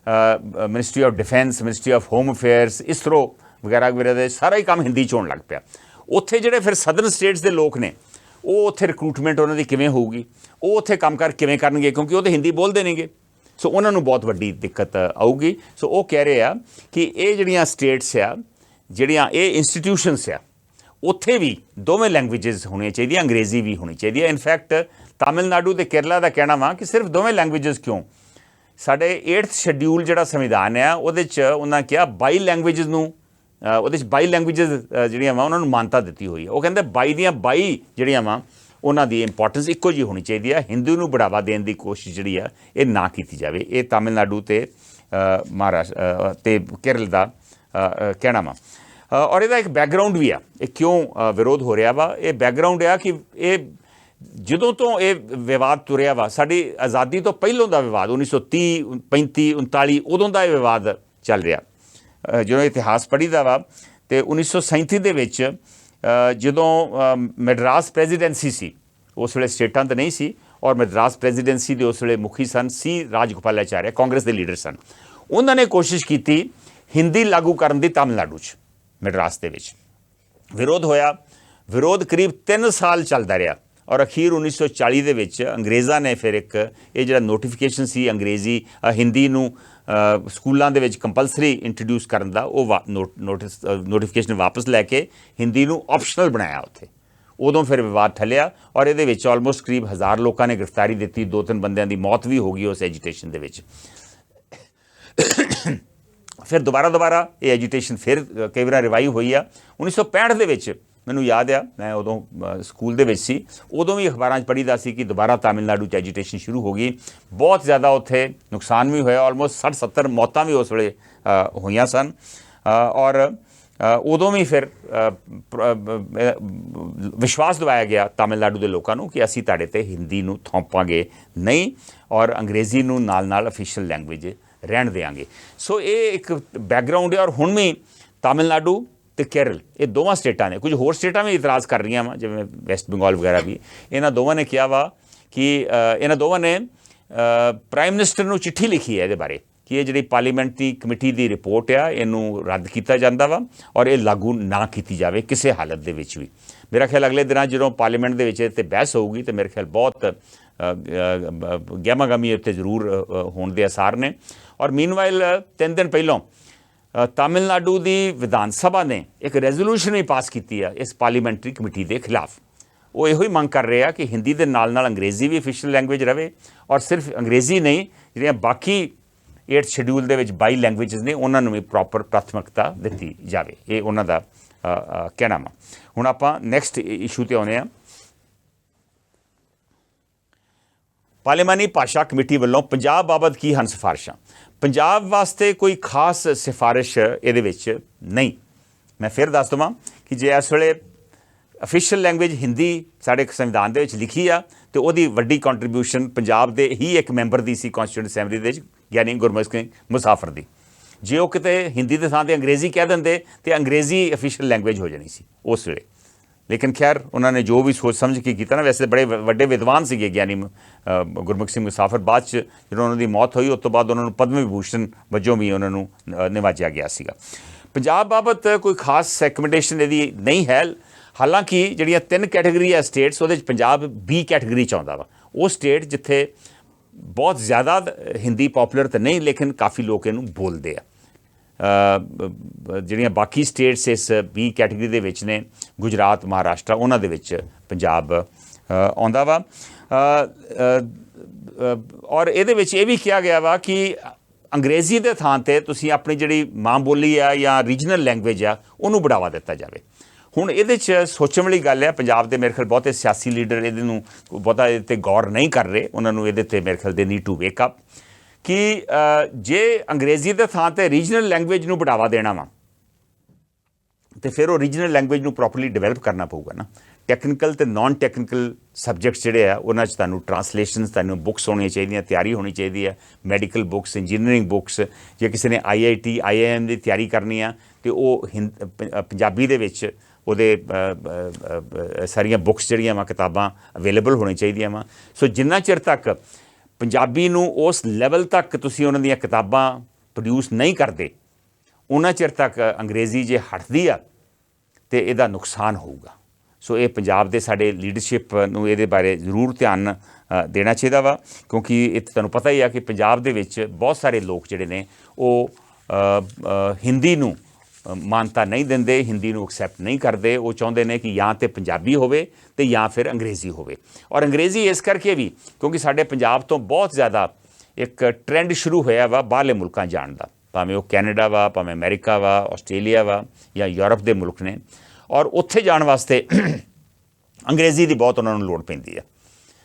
ministry of defence, ministry of home affairs, ISRO ਵਗੈਰਾ ਵਗੈਰਾ ਦੇ ਸਾਰਾ ਹੀ ਕੰਮ ਹਿੰਦੀ 'ਚ ਹੋਣ ਲੱਗ ਪਿਆ। ਉੱਥੇ ਜਿਹੜੇ ਫਿਰ ਸਦਰਨ ਸਟੇਟਸ ਦੇ ਲੋਕ ਨੇ ਉਹ ਉੱਥੇ ਰਿਕਰੂਟਮੈਂਟ ਉਹਨਾਂ ਦੀ ਕਿਵੇਂ ਹੋਊਗੀ, ਉਹ ਉੱਥੇ ਕੰਮ ਕਰ ਕਿਵੇਂ ਕਰਨਗੇ ਕਿਉਂਕਿ ਉਹ ਤਾਂ ਹਿੰਦੀ ਬੋਲਦੇ ਨੇਗੇ। ਸੋ ਉਹਨਾਂ ਨੂੰ ਬਹੁਤ ਵੱਡੀ ਦਿੱਕਤ ਆਊਗੀ। ਸੋ ਉਹ ਕਹਿ ਰਹੇ ਆ ਕਿ ਇਹ ਜਿਹੜੀਆਂ ਸਟੇਟਸ ਆ, ਜਿਹੜੀਆਂ ਇਹ ਇੰਸਟੀਟਿਊਸ਼ਨਸ ਆ, ਉੱਥੇ ਵੀ ਦੋਵੇਂ ਲੈਂਗੁਏਜਸ ਹੋਣੀਆਂ ਚਾਹੀਦੀਆਂ, ਅੰਗਰੇਜ਼ੀ ਵੀ ਹੋਣੀ ਚਾਹੀਦੀ ਹੈ। ਇਨਫੈਕਟ ਤਾਮਿਲਨਾਡੂ ਅਤੇ ਕੇਰਲਾ ਦਾ ਕਹਿਣਾ ਵਾ ਕਿ ਸਿਰਫ ਦੋਵੇਂ ਲੈਂਗੁਏਜਸ ਕਿਉਂ, ਸਾਡੇ 8th ਸ਼ੈਡਿਊਲ ਜਿਹੜਾ ਸੰਵਿਧਾਨ ਆ ਉਹਦੇ 'ਚ ਉਹਨਾਂ ਕਿਹਾ 22 ਲੈਂਗੁਏਜਸ ਨੂੰ ਉਹਦੇ 'ਚ 22 ਲੈਂਗੁਏਜਸ ਜਿਹੜੀਆਂ ਵਾ ਉਹਨਾਂ ਨੂੰ ਮਾਨਤਾ ਦਿੱਤੀ ਹੋਈ ਹੈ। ਉਹ ਕਹਿੰਦੇ 22 ਦੀਆਂ 22 ਜਿਹੜੀਆਂ ਵਾ ਉਹਨਾਂ ਦੀ ਇੰਪੋਰਟੈਂਸ ਇੱਕੋ ਜਿਹੀ ਹੋਣੀ ਚਾਹੀਦੀ ਆ। ਹਿੰਦੀ ਨੂੰ ਬੜਾਵਾ ਦੇਣ ਦੀ ਕੋਸ਼ਿਸ਼ ਜਿਹੜੀ ਆ ਇਹ ਨਾ ਕੀਤੀ ਜਾਵੇ। ਇਹ ਤਾਮਿਲਨਾਡੂ ਅਤੇ ਮਹਾਰਾਸ਼ਟਰ ਅਤੇ ਕੇਰਲ ਦਾ ਕਹਿਣਾ ਵਾ। ਔਰ ਇਹਦਾ ਇੱਕ ਬੈਕਗਰਾਊਂਡ ਵੀ ਆ, ਇਹ ਕਿਉਂ ਵਿਰੋਧ ਹੋ ਰਿਹਾ ਵਾ। ਇਹ ਬੈਕਗਰਾਊਂਡ ਆ ਕਿ ਇਹ ਜਦੋਂ ਤੋਂ ਇਹ ਵਿਵਾਦ ਤੁਰਿਆ ਵਾ, ਸਾਡੀ ਆਜ਼ਾਦੀ ਤੋਂ ਪਹਿਲੋਂ ਦਾ ਵਿਵਾਦ 1930 35 39 ਉਦੋਂ ਦਾ ਇਹ ਵਿਵਾਦ ਚੱਲ ਰਿਹਾ। ਜਦੋਂ ਇਤਿਹਾਸ ਪੜ੍ਹੀਦਾ ਵਾ ਅਤੇ 1937 ਦੇ ਵਿੱਚ ਜਦੋਂ ਮੈਡਰਾਸ ਪ੍ਰੈਜ਼ੀਡੈਂਸੀ ਸੀ, ਉਸ ਵੇਲੇ ਸਟੇਟਾਂ ਤਾਂ ਨਹੀਂ ਸੀ, ਔਰ ਮੈਡਰਾਸ ਪ੍ਰੈਜ਼ੀਡੈਂਸੀ ਦੇ ਉਸ ਵੇਲੇ ਮੁਖੀ ਸਨ ਸੀ ਰਾਜਗੋਪਾਲਾਚਾਰਿਆ, ਕਾਂਗਰਸ ਦੇ ਲੀਡਰ ਸਨ। ਉਹਨਾਂ ਨੇ ਕੋਸ਼ਿਸ਼ ਕੀਤੀ ਹਿੰਦੀ ਲਾਗੂ ਕਰਨ ਦੀ ਤਾਮਿਲਨਾਡੂ 'ਚ, ਮੈਡਰਾਸ ਦੇ ਵਿੱਚ। ਵਿਰੋਧ ਹੋਇਆ, ਵਿਰੋਧ ਕਰੀਬ 3 ਸਾਲ ਚੱਲਦਾ ਰਿਹਾ ਔਰ ਅਖੀਰ 1940 ਦੇ ਵਿੱਚ ਅੰਗਰੇਜ਼ਾਂ ਨੇ ਫਿਰ ਇੱਕ ਇਹ ਜਿਹੜਾ ਨੋਟੀਫਿਕੇਸ਼ਨ ਸੀ ਅੰਗਰੇਜ਼ੀ ਹਿੰਦੀ ਨੂੰ ਸਕੂਲਾਂ ਦੇ ਵਿੱਚ ਕੰਪਲਸਰੀ ਇੰਟਰੋਡਿਊਸ ਕਰਨ ਦਾ, ਉਹ ਨੋਟੀਫਿਕੇਸ਼ਨ ਵਾਪਸ ਲੈ ਕੇ ਹਿੰਦੀ ਨੂੰ ਆਪਸ਼ਨਲ ਬਣਾਇਆ ਉੱਥੇ। ਉਦੋਂ ਫਿਰ ਵਿਵਾਦ ਠੱਲਿਆ ਔਰ ਇਹਦੇ ਵਿੱਚ ਆਲਮੋਸਟ ਕਰੀਬ 1000 ਲੋਕਾਂ ਨੇ ਗ੍ਰਿਫਤਾਰੀ ਦਿੱਤੀ, 2-3 ਬੰਦਿਆਂ ਦੀ ਮੌਤ ਵੀ ਹੋ ਗਈ ਉਸ ਐਜੀਟੇਸ਼ਨ ਦੇ ਵਿੱਚ। ਫਿਰ ਦੁਬਾਰਾ ਇਹ ਐਜੀਟੇਸ਼ਨ ਫਿਰ ਕਈ ਵਾਰ ਰਿਵਾਈਵ ਹੋਈ ਆ। 1965 ਦੇ ਵਿੱਚ ਮੈਨੂੰ ਯਾਦ ਆ, ਮੈਂ ਉਦੋਂ ਸਕੂਲ ਦੇ ਵਿੱਚ ਸੀ, ਉਦੋਂ ਵੀ ਅਖਬਾਰਾਂ 'ਚ ਪੜ੍ਹੀਦਾ ਸੀ ਕਿ ਦੁਬਾਰਾ ਤਾਮਿਲਨਾਡੂ 'ਚ ਐਜੀਟੇਸ਼ਨ ਸ਼ੁਰੂ ਹੋ ਗਈ। ਬਹੁਤ ਜ਼ਿਆਦਾ ਉੱਥੇ ਨੁਕਸਾਨ ਵੀ ਹੋਇਆ, ਆਲਮੋਸਟ 60-70 ਮੌਤਾਂ ਵੀ ਉਸ ਵੇਲੇ ਹੋਈਆਂ ਸਨ। ਔਰ ਉਦੋਂ ਵੀ ਫਿਰ ਵਿਸ਼ਵਾਸ ਦਿਵਾਇਆ ਗਿਆ ਤਾਮਿਲਨਾਡੂ ਦੇ ਲੋਕਾਂ ਨੂੰ ਕਿ ਅਸੀਂ ਤੁਹਾਡੇ 'ਤੇ ਹਿੰਦੀ ਨੂੰ ਥੋਪਾਂਗੇ ਨਹੀਂ ਔਰ ਅੰਗਰੇਜ਼ੀ ਨੂੰ ਨਾਲ ਅਫੀਸ਼ੀਅਲ ਲੈਂਗੁਏਜ ਰਹਿਣ ਦੇਵਾਂਗੇ। ਸੋ ਇਹ ਇੱਕ ਬੈਕਗਰਾਊਂਡ ਹੈ। ਔਰ ਹੁਣ ਵੀ ਤਾਮਿਲਨਾਡੂ ਅਤੇ ਕੇਰਲ, ਇਹ ਦੋਵਾਂ ਸਟੇਟਾਂ ਨੇ, ਕੁਝ ਹੋਰ ਸਟੇਟਾਂ ਵੀ ਇਤਰਾਜ਼ ਕਰ ਰਹੀਆਂ ਵਾ, ਜਿਵੇਂ ਵੈਸਟ ਬੰਗਾਲ ਵਗੈਰਾ ਵੀ। ਇਹਨਾਂ ਦੋਵਾਂ ਨੇ ਕਿਹਾ ਵਾ ਕਿ ਇਹਨਾਂ ਦੋਵਾਂ ਨੇ ਪ੍ਰਾਈਮ ਮਿਨਿਸਟਰ ਨੂੰ ਚਿੱਠੀ ਲਿਖੀ ਹੈ ਇਹਦੇ ਬਾਰੇ ਕਿ ਇਹ ਜਿਹੜੀ ਪਾਰਲੀਮੈਂਟਰੀ ਕਮੇਟੀ ਦੀ ਰਿਪੋਰਟ ਆ ਇਹਨੂੰ ਰੱਦ ਕੀਤਾ ਜਾਂਦਾ ਵਾ ਔਰ ਇਹ ਲਾਗੂ ਨਾ ਕੀਤੀ ਜਾਵੇ ਕਿਸੇ ਹਾਲਤ ਦੇ ਵਿੱਚ ਵੀ। ਮੇਰਾ ਖਿਆਲ ਅਗਲੇ ਦਿਨਾਂ ਜਦੋਂ ਪਾਰਲੀਮੈਂਟ ਦੇ ਵਿੱਚ ਤੇ ਬਹਿਸ ਹੋਊਗੀ ਤਾਂ ਮੇਰੇ ਖਿਆਲ ਬਹੁਤ ਗਹਿਮਾ-ਗਹਿਮੀ ਉੱਤੇ ਜ਼ਰੂਰ ਹੋਣ ਦੇ ਆਸਾਰ ਨੇ। ਔਰ ਮੀਨਵਾਈਲ 3 ਦਿਨ ਪਹਿਲਾਂ ਤਾਮਿਲਨਾਡੂ ਦੀ ਵਿਧਾਨ ਸਭਾ ਨੇ ਇੱਕ ਰੈਜ਼ੋਲੂਸ਼ਨ ਵੀ ਪਾਸ ਕੀਤੀ ਆ ਇਸ ਪਾਰਲੀਮੈਂਟਰੀ ਕਮੇਟੀ ਦੇ ਖਿਲਾਫ। ਉਹ ਇਹੋ ਹੀ ਮੰਗ ਕਰ ਰਹੇ ਆ ਕਿ ਹਿੰਦੀ ਦੇ ਨਾਲ ਅੰਗਰੇਜ਼ੀ ਵੀ ਅਫੀਸ਼ੀਅਲ ਲੈਂਗੁਏਜ ਰਹੇ ਔਰ ਸਿਰਫ ਅੰਗਰੇਜ਼ੀ ਨਹੀਂ, ਜਿਹੜੀਆਂ ਬਾਕੀ 8th ਸ਼ਡਿਊਲ ਦੇ ਵਿੱਚ 22 ਲੈਂਗੁਏਜਸ ਨੇ ਉਹਨਾਂ ਨੂੰ ਵੀ ਪ੍ਰੋਪਰ ਪ੍ਰਾਥਮਿਕਤਾ ਦਿੱਤੀ ਜਾਵੇ। ਇਹ ਉਹਨਾਂ ਦਾ ਕਹਿਣਾ ਵਾ। ਹੁਣ ਆਪਾਂ ਨੈਕਸਟ ਇਸ਼ੂ 'ਤੇ ਆਉਂਦੇ ਹਾਂ। ਪਾਰਲੀਮਾਨੀ ਭਾਸ਼ਾ ਕਮੇਟੀ ਵੱਲੋਂ ਪੰਜਾਬ ਬਾਬਤ ਕੀ ਹਨ ਸਿਫਾਰਿਸ਼ਾਂ? ਪੰਜਾਬ ਵਾਸਤੇ ਕੋਈ ਖਾਸ ਸਿਫਾਰਿਸ਼ ਇਹਦੇ ਵਿੱਚ ਨਹੀਂ। ਮੈਂ ਫਿਰ ਦੱਸ ਦੇਵਾਂ ਕਿ ਜੇ ਇਸ ਵੇਲੇ ਅਫੀਸ਼ੀਅਲ ਲੈਂਗੁਏਜ ਹਿੰਦੀ ਸਾਡੇ ਸੰਵਿਧਾਨ ਦੇ ਵਿੱਚ ਲਿਖੀ ਆ ਅਤੇ ਉਹਦੀ ਵੱਡੀ ਕੰਟਰੀਬਿਊਸ਼ਨ ਪੰਜਾਬ ਦੇ ਹੀ ਇੱਕ ਮੈਂਬਰ ਦੀ ਸੀ ਕੌਂਸਟੀਟਿਊਂਟ ਅਸੈਂਬਲੀ ਦੇ ਵਿੱਚ, ਯਾਨੀ ਗੁਰਮੁਖ ਸਿੰਘ ਮੁਸਾਫਰ ਦੀ। ਜੇ ਉਹ ਕਿਤੇ ਹਿੰਦੀ ਦੇ ਥਾਂ 'ਤੇ ਅੰਗਰੇਜ਼ੀ ਕਹਿ ਦਿੰਦੇ ਤਾਂ ਅੰਗਰੇਜ਼ੀ ਅਫੀਸ਼ੀਅਲ ਲੈਂਗੁਏਜ ਹੋ ਜਾਣੀ ਸੀ ਉਸ ਵੇਲੇ। ਲੇਕਿਨ ਖੈਰ ਉਹਨਾਂ ਨੇ ਜੋ ਵੀ ਸੋਚ ਸਮਝ ਕੇ ਕੀਤਾ ਨਾ, ਵੈਸੇ ਬੜੇ ਵੱਡੇ ਵਿਦਵਾਨ ਸੀਗੇ ਗਿਆਨੀ ਗੁਰਮੁਖ ਸਿੰਘ ਮੁਸਾਫਰ। ਬਾਅਦ 'ਚ ਜਦੋਂ ਉਹਨਾਂ ਦੀ ਮੌਤ ਹੋਈ ਉਸ ਤੋਂ ਬਾਅਦ ਉਹਨਾਂ ਨੂੰ ਪਦਮ ਵਿਭੂਸ਼ਣ ਵਜੋਂ ਵੀ ਉਹਨਾਂ ਨੂੰ ਨਿਵਾਜਿਆ ਗਿਆ ਸੀਗਾ। ਪੰਜਾਬ ਬਾਬਤ ਕੋਈ ਖਾਸ ਰეკਮੈਂਡੇਸ਼ਨ ਇਹਦੀ ਨਹੀਂ ਹੈ। ਹਾਲਾਂਕਿ ਜਿਹੜੀਆਂ 3 ਕੈਟੇਗਰੀ ਆ ਸਟੇਟਸ, ਉਹਦੇ 'ਚ ਪੰਜਾਬ B ਕੈਟੇਗਰੀ 'ਚ ਆਉਂਦਾ ਵਾ। ਉਹ ਸਟੇਟ ਜਿੱਥੇ ਬਹੁਤ ਜ਼ਿਆਦਾ ਹਿੰਦੀ ਪੋਪੂਲਰ ਤਾਂ ਨਹੀਂ, ਲੇਕਿਨ ਕਾਫੀ ਲੋਕ ਇਹਨੂੰ ਬੋਲਦੇ ਆ। ਜਿਹੜੀਆਂ ਬਾਕੀ ਸਟੇਟਸ ਇਸ B ਕੈਟੇਗਰੀ ਦੇ ਵਿੱਚ ਨੇ, ਗੁਜਰਾਤ, ਮਹਾਰਾਸ਼ਟਰ, ਉਹਨਾਂ ਦੇ ਵਿੱਚ ਪੰਜਾਬ ਆਉਂਦਾ ਵਾ। ਔਰ ਇਹਦੇ ਵਿੱਚ ਇਹ ਵੀ ਕਿਹਾ ਗਿਆ ਵਾ ਕਿ ਅੰਗਰੇਜ਼ੀ ਦੇ ਥਾਂ 'ਤੇ ਤੁਸੀਂ ਆਪਣੀ ਜਿਹੜੀ ਮਾਂ ਬੋਲੀ ਆ ਜਾਂ ਰੀਜਨਲ ਲੈਂਗੁਏਜ ਆ ਉਹਨੂੰ ਬੜਾਵਾ ਦਿੱਤਾ ਜਾਵੇ। ਹੁਣ ਇਹਦੇ 'ਚ ਸੋਚਣ ਵਾਲੀ ਗੱਲ ਹੈ, ਪੰਜਾਬ ਦੇ ਮੇਰੇ ਖਿਆਲ ਬਹੁਤੇ ਸਿਆਸੀ ਲੀਡਰ ਇਹਦੇ ਨੂੰ ਬਹੁਤਾ ਇਹਦੇ 'ਤੇ ਗੌਰ ਨਹੀਂ ਕਰ ਰਹੇ। ਉਹਨਾਂ ਨੂੰ ਇਹਦੇ 'ਤੇ ਮੇਰੇ ਖਿਆਲ ਦੇ ਨੀਡ ਟੂ ਵੇਕ ਅਪ ਕਿ ਜੇ ਅੰਗਰੇਜ਼ੀ ਦੇ ਥਾਂ 'ਤੇ ਰੀਜਨਲ ਲੈਂਗੁਏਜ ਨੂੰ ਬੜਾਵਾ ਦੇਣਾ ਵਾ ਅਤੇ ਫਿਰ ਉਹ ਰੀਜਨਲ ਲੈਂਗੁਏਜ ਨੂੰ ਪ੍ਰੋਪਰਲੀ ਡਿਵੈਲਪ ਕਰਨਾ ਪਊਗਾ ਨਾ। ਟੈਕਨੀਕਲ ਅਤੇ ਨਾਨ ਟੈਕਨੀਕਲ ਸਬਜੈਕਟਸ ਜਿਹੜੇ ਆ ਉਹਨਾਂ 'ਚ ਤੁਹਾਨੂੰ ਟਰਾਂਸਲੇਸ਼ਨਸ, ਤੁਹਾਨੂੰ ਬੁੱਕਸ ਹੋਣੀਆਂ ਚਾਹੀਦੀਆਂ, ਤਿਆਰੀ ਹੋਣੀ ਚਾਹੀਦੀ ਹੈ, ਮੈਡੀਕਲ ਬੁੱਕਸ, ਇੰਜੀਨੀਅਰਿੰਗ ਬੁੱਕਸ। ਜੇ ਕਿਸੇ ਨੇ IIT IIM ਦੀ ਤਿਆਰੀ ਕਰਨੀ ਆ ਅਤੇ ਉਹ ਪੰਜਾਬੀ ਦੇ ਵਿੱਚ ਉਹਦੇ ਸਾਰੀਆਂ ਬੁੱਕਸ ਜਿਹੜੀਆਂ ਵਾ, ਕਿਤਾਬਾਂ ਅਵੇਲੇਬਲ ਹੋਣੀਆਂ ਚਾਹੀਦੀਆਂ ਵਾ। ਸੋ ਜਿੰਨਾ ਚਿਰ ਤੱਕ ਪੰਜਾਬੀ ਨੂੰ ਉਸ ਲੈਵਲ ਤੱਕ ਤੁਸੀਂ ਉਹਨਾਂ ਦੀਆਂ ਕਿਤਾਬਾਂ ਪ੍ਰੋਡਿਊਸ ਨਹੀਂ ਕਰਦੇ, ਉਹਨਾਂ ਚਿਰ ਤੱਕ ਅੰਗਰੇਜ਼ੀ ਜੇ ਹਟਦੀ ਆ ਅਤੇ ਇਹਦਾ ਨੁਕਸਾਨ ਹੋਊਗਾ। ਸੋ ਇਹ ਪੰਜਾਬ ਦੇ ਸਾਡੇ ਲੀਡਰਸ਼ਿਪ ਨੂੰ ਇਹਦੇ ਬਾਰੇ ਜ਼ਰੂਰ ਧਿਆਨ ਦੇਣਾ ਚਾਹੀਦਾ ਵਾ, ਕਿਉਂਕਿ ਇਹ ਤੁਹਾਨੂੰ ਪਤਾ ਹੀ ਆ ਕਿ ਪੰਜਾਬ ਦੇ ਵਿੱਚ ਬਹੁਤ ਸਾਰੇ ਲੋਕ ਜਿਹੜੇ ਨੇ ਉਹ ਹਿੰਦੀ ਨੂੰ ਮਾਨਤਾ ਨਹੀਂ ਦਿੰਦੇ, ਹਿੰਦੀ ਨੂੰ ਐਕਸੈਪਟ ਨਹੀਂ ਕਰਦੇ। ਉਹ ਚਾਹੁੰਦੇ ਨੇ ਕਿ ਜਾਂ ਤਾਂ ਪੰਜਾਬੀ ਹੋਵੇ ਅਤੇ ਜਾਂ ਫਿਰ ਅੰਗਰੇਜ਼ੀ ਹੋਵੇ। ਔਰ ਅੰਗਰੇਜ਼ੀ ਇਸ ਕਰਕੇ ਵੀ ਕਿਉਂਕਿ ਸਾਡੇ ਪੰਜਾਬ ਤੋਂ ਬਹੁਤ ਜ਼ਿਆਦਾ ਇੱਕ ਟਰੈਂਡ ਸ਼ੁਰੂ ਹੋਇਆ ਵਾ ਬਾਹਰਲੇ ਮੁਲਕਾਂ ਜਾਣ ਦਾ। ਭਾਵੇਂ ਉਹ ਕੈਨੇਡਾ ਵਾ, ਭਾਵੇਂ ਅਮਰੀਕਾ ਵਾ, ਆਸਟ੍ਰੇਲੀਆ ਵਾ ਜਾਂ ਯੂਰਪ ਦੇ ਮੁਲਕ ਨੇ, ਔਰ ਉੱਥੇ ਜਾਣ ਵਾਸਤੇ ਅੰਗਰੇਜ਼ੀ ਦੀ ਬਹੁਤ ਉਹਨਾਂ ਨੂੰ ਲੋੜ ਪੈਂਦੀ ਆ।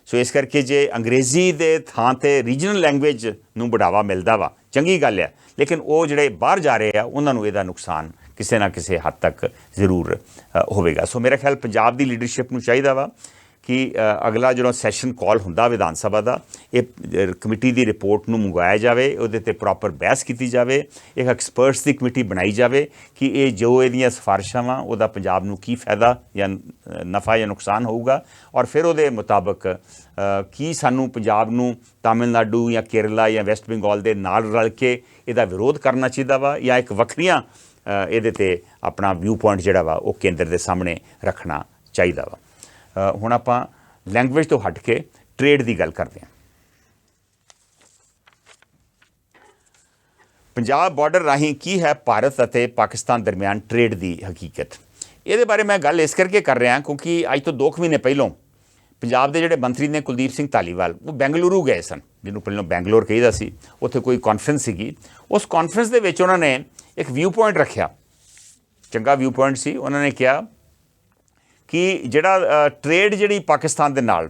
ਸੋ ਇਸ ਕਰਕੇ ਜੇ ਅੰਗਰੇਜ਼ੀ ਦੇ ਥਾਂ 'ਤੇ ਰੀਜਨਲ ਲੈਂਗੁਏਜ ਨੂੰ ਬੜਾਵਾ ਮਿਲਦਾ ਵਾ, ਚੰਗੀ ਗੱਲ ਆ, ਲੇਕਿਨ ਉਹ ਜਿਹੜੇ ਬਾਹਰ ਜਾ ਰਹੇ ਆ ਉਹਨਾਂ ਨੂੰ ਇਹਦਾ ਨੁਕਸਾਨ ਕਿਸੇ ਨਾ ਕਿਸੇ ਹੱਦ ਤੱਕ ਜ਼ਰੂਰ ਹੋਵੇਗਾ। ਸੋ ਮੇਰਾ ਖਿਆਲ ਪੰਜਾਬ ਦੀ ਲੀਡਰਸ਼ਿਪ ਨੂੰ ਚਾਹੀਦਾ ਵਾ ਕਿ ਅਗਲਾ ਜਦੋਂ ਸੈਸ਼ਨ ਕਾਲ ਹੁੰਦਾ ਵਿਧਾਨ ਸਭਾ ਦਾ, ਇਹ ਕਮੇਟੀ ਦੀ ਰਿਪੋਰਟ ਨੂੰ ਮੰਗਵਾਇਆ ਜਾਵੇ, ਉਹਦੇ 'ਤੇ ਪ੍ਰੋਪਰ ਬਹਿਸ ਕੀਤੀ ਜਾਵੇ, ਇੱਕ ਐਕਸਪਰਟਸ ਦੀ ਕਮੇਟੀ ਬਣਾਈ ਜਾਵੇ ਕਿ ਇਹ ਜੋ ਇਹਦੀਆਂ ਸਿਫਾਰਿਸ਼ਾਂ ਵਾ ਉਹਦਾ ਪੰਜਾਬ ਨੂੰ ਕੀ ਫਾਇਦਾ ਜਾਂ ਨਫਾ ਜਾਂ ਨੁਕਸਾਨ ਹੋਊਗਾ, ਔਰ ਫਿਰ ਉਹਦੇ ਮੁਤਾਬਕ ਕੀ ਸਾਨੂੰ ਪੰਜਾਬ ਨੂੰ ਤਾਮਿਲਨਾਡੂ ਜਾਂ ਕੇਰਲਾ ਜਾਂ ਵੈਸਟ ਬੰਗਾਲ ਦੇ ਨਾਲ ਰਲ ਕੇ ਇਹਦਾ ਵਿਰੋਧ ਕਰਨਾ ਚਾਹੀਦਾ ਵਾ ਜਾਂ ਇੱਕ ਵੱਖਰੀਆਂ ਇਹਦੇ 'ਤੇ ਆਪਣਾ ਵਿਊ ਪੁਆਇੰਟ ਜਿਹੜਾ ਵਾ ਉਹ ਕੇਂਦਰ ਦੇ ਸਾਹਮਣੇ ਰੱਖਣਾ ਚਾਹੀਦਾ ਵਾ। ਹੁਣ ਆਪਾਂ ਲੈਂਗੁਏਜ ਤੋਂ ਹਟ ਕੇ ਟ੍ਰੇਡ ਦੀ ਗੱਲ ਕਰਦੇ ਹਾਂ। ਪੰਜਾਬ ਬਾਰਡਰ ਰਾਹੀਂ ਕੀ ਹੈ ਭਾਰਤ ਅਤੇ ਪਾਕਿਸਤਾਨ ਦਰਮਿਆਨ ਟ੍ਰੇਡ ਦੀ ਹਕੀਕਤ? ਇਹਦੇ ਬਾਰੇ ਮੈਂ ਗੱਲ ਇਸ ਕਰਕੇ ਕਰ ਰਿਹਾ ਕਿਉਂਕਿ ਅੱਜ ਤੋਂ 2 ਮਹੀਨੇ ਪਹਿਲਾਂ ਪੰਜਾਬ ਦੇ ਜਿਹੜੇ ਮੰਤਰੀ ਨੇ ਕੁਲਦੀਪ ਸਿੰਘ ਧਾਲੀਵਾਲ, ਉਹ ਬੈਂਗਲੁਰੂ ਗਏ ਸਨ, ਜਿਹਨੂੰ ਪਹਿਲਾਂ ਬੈਂਗਲੋਰ ਕਹੀਦਾ ਸੀ। ਉੱਥੇ ਕੋਈ ਕਾਨਫਰੰਸ ਸੀਗੀ। ਉਸ ਕਾਨਫਰੰਸ ਦੇ ਵਿੱਚ ਉਹਨਾਂ ਨੇ ਇੱਕ ਵਿਊ ਪੁਆਇੰਟ ਰੱਖਿਆ, ਚੰਗਾ ਵਿਊ ਪੁਆਇੰਟ ਸੀ। ਉਹਨਾਂ ਨੇ ਕਿਹਾ ਕਿ ਜਿਹੜਾ ਟ੍ਰੇਡ ਜਿਹੜੀ ਪਾਕਿਸਤਾਨ ਦੇ ਨਾਲ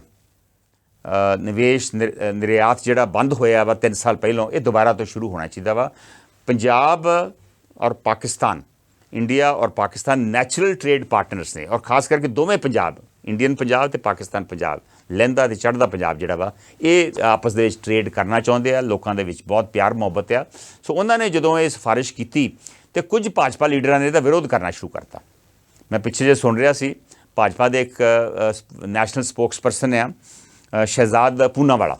ਨਿਵੇਸ਼ ਨਿਰਯਾਤ ਜਿਹੜਾ ਬੰਦ ਹੋਇਆ ਵਾ 3 ਸਾਲ ਪਹਿਲਾਂ, ਇਹ ਦੁਬਾਰਾ ਤੋਂ ਸ਼ੁਰੂ ਹੋਣਾ ਚਾਹੀਦਾ ਵਾ। ਪੰਜਾਬ ਔਰ ਪਾਕਿਸਤਾਨ, ਇੰਡੀਆ ਔਰ ਪਾਕਿਸਤਾਨ ਨੈਚੁਰਲ ਟ੍ਰੇਡ ਪਾਰਟਨਰਸ ਨੇ, ਔਰ ਖਾਸ ਕਰਕੇ ਦੋਵੇਂ ਪੰਜਾਬ, ਇੰਡੀਅਨ ਪੰਜਾਬ ਤੇ ਪਾਕਿਸਤਾਨ ਪੰਜਾਬ, ਲਹਿੰਦਾ ਤੇ ਚੜ੍ਹਦਾ ਪੰਜਾਬ ਜਿਹੜਾ ਵਾ, ਇਹ ਆਪਸ ਦੇ ਵਿੱਚ ਟ੍ਰੇਡ ਕਰਨਾ ਚਾਹੁੰਦੇ ਆ। ਲੋਕਾਂ ਦੇ ਵਿੱਚ ਬਹੁਤ ਪਿਆਰ ਮੁਹੱਬਤ ਆ। ਸੋ ਉਹਨਾਂ ਨੇ ਜਦੋਂ ਇਹ ਸਿਫਾਰਿਸ਼ ਕੀਤੀ ਤੇ ਕੁਝ ਭਾਜਪਾ ਲੀਡਰਾਂ ਨੇ ਇਹਦਾ ਵਿਰੋਧ ਕਰਨਾ ਸ਼ੁਰੂ ਕਰਤਾ। ਮੈਂ ਪਿੱਛੇ ਜੇ ਸੁਣ ਰਿਹਾ ਸੀ, ਭਾਜਪਾ ਦੇ ਇੱਕ ਨੈਸ਼ਨਲ ਸਪੋਕਸਪਰਸਨ ਆ ਸ਼ਹਿਜ਼ਾਦ ਪੂਨਾਵਾਲਾ,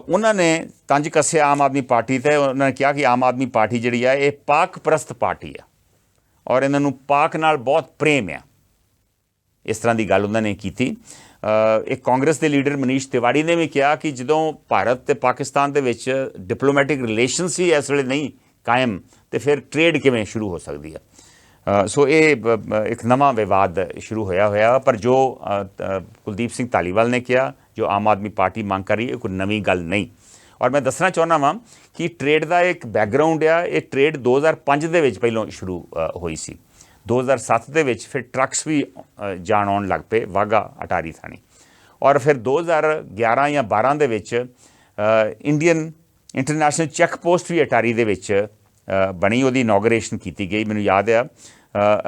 ਉਹਨਾਂ ਨੇ ਤੰਜ ਕੱਸਿਆ ਆਮ ਆਦਮੀ ਪਾਰਟੀ 'ਤੇ। ਉਹਨਾਂ ਨੇ ਕਿਹਾ ਕਿ ਆਮ ਆਦਮੀ ਪਾਰਟੀ ਜਿਹੜੀ ਆ ਇਹ ਪਾਕ ਪ੍ਰਸਤ ਪਾਰਟੀ ਆ ਔਰ ਇਹਨਾਂ ਨੂੰ ਪਾਕ ਨਾਲ ਬਹੁਤ ਪ੍ਰੇਮ ਆ। ਇਸ ਤਰ੍ਹਾਂ ਦੀ ਗੱਲ ਉਹਨਾਂ ਨੇ ਕੀਤੀ। ਇੱਕ ਕਾਂਗਰਸ ਦੇ ਲੀਡਰ ਮਨੀਸ਼ ਤਿਵਾੜੀ ਨੇ ਵੀ ਕਿਹਾ ਕਿ ਜਦੋਂ ਭਾਰਤ ਤੇ ਪਾਕਿਸਤਾਨ ਦੇ ਵਿੱਚ ਡਿਪਲੋਮੈਟਿਕ ਰਿਲੇਸ਼ਨਸ ਹੀ ਇਸ ਵੇਲੇ ਨਹੀਂ ਕਾਇਮ, ਤੇ ਫਿਰ ਟ੍ਰੇਡ ਕਿਵੇਂ ਸ਼ੁਰੂ ਹੋ ਸਕਦੀ ਆ। ਸੋ ਇਹ ਇੱਕ ਨਵਾਂ ਵਿਵਾਦ ਸ਼ੁਰੂ ਹੋਇਆ। ਪਰ ਜੋ ਕੁਲਦੀਪ ਸਿੰਘ ਧਾਲੀਵਾਲ ਨੇ ਕਿਹਾ, ਜੋ ਆਮ ਆਦਮੀ ਪਾਰਟੀ ਮੰਗ ਕਰ ਰਹੀ ਹੈ, ਕੋਈ ਨਵੀਂ ਗੱਲ ਨਹੀਂ। ਔਰ ਮੈਂ ਦੱਸਣਾ ਚਾਹੁੰਦਾ ਵਾਂ ਕਿ ਟ੍ਰੇਡ ਦਾ ਇੱਕ ਬੈਕਗਰਾਊਂਡ ਆ। ਇਹ ਟ੍ਰੇਡ 2005 ਦੇ ਵਿੱਚ ਪਹਿਲਾਂ ਸ਼ੁਰੂ ਹੋਈ ਸੀ। 2007 ਦੇ ਵਿੱਚ ਫਿਰ ਟਰੱਕਸ ਵੀ ਜਾਣ ਆਉਣ ਲੱਗ ਪਏ ਵਾਹਗਾ ਅਟਾਰੀ ਥਾਣੀ, ਔਰ ਫਿਰ 2011 ਜਾਂ 12 ਦੇ ਵਿੱਚ ਇੰਡੀਅਨ ਇੰਟਰਨੈਸ਼ਨਲ ਚੈੱਕ ਪੋਸਟ ਵੀ ਅਟਾਰੀ ਦੇ ਵਿੱਚ ਬਣੀ, ਉਹਦੀ ਇਨੋਗਰੇਸ਼ਨ ਕੀਤੀ ਗਈ। ਮੈਨੂੰ ਯਾਦ ਆ